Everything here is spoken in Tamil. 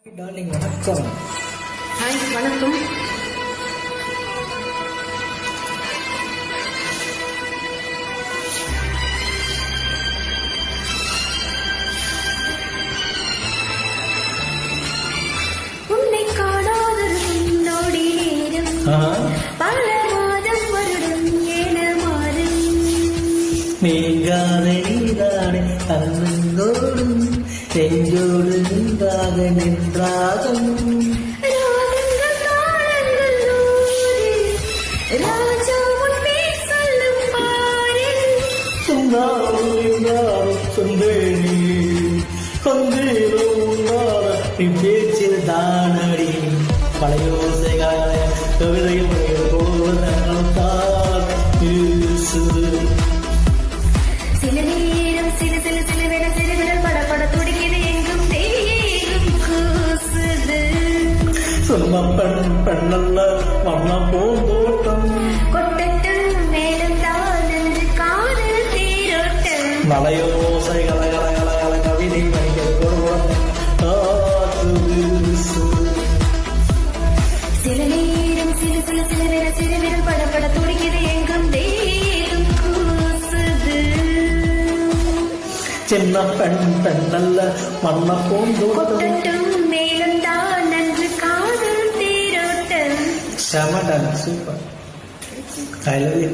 டார்லிங் வணக்கம். ஹாய் வணக்கம். உன்னை காணாதொரு நொடி நேரம் பல மாதம் வருடம் என மாறும் நீங்காத நீதானே அன்னோடும் நெஞ்சோடு நின்றாக நின்றாகும் ராகங்கள் தாளங்கள் நூறு ராஜா உன் பேர் சொல்லும் பாரு சொந்தேனி கொந்தேரோ நீ பேச்சில் தானடி பழையோசைகால கவிதையில் போவதனால் சில நேரம் சில சில சில விட சில விரல் படப்பட துடிக்குது எங்கும் தேங்கும் கூசுது சும்மா பெண்ணல்ல வண்ண பூந்தோட்டம் கொட்டட்டும் மேலும் தான் என்று காதல் தேரோட்டம் மலையோசை கலகல கவிதை மணிகள் கொடுவன் சில நேரம் சில சில சில விட சில விரல் படப்பட துடிக்குது எங்கும் தேங்கும் கூசுது சின்ன பெண்ணல்ல வண்ண பூந்தோட்டம் கொட்டட்டும் மேலும் தான் என்று காதல் தேரோட்டம் செம dance super I love you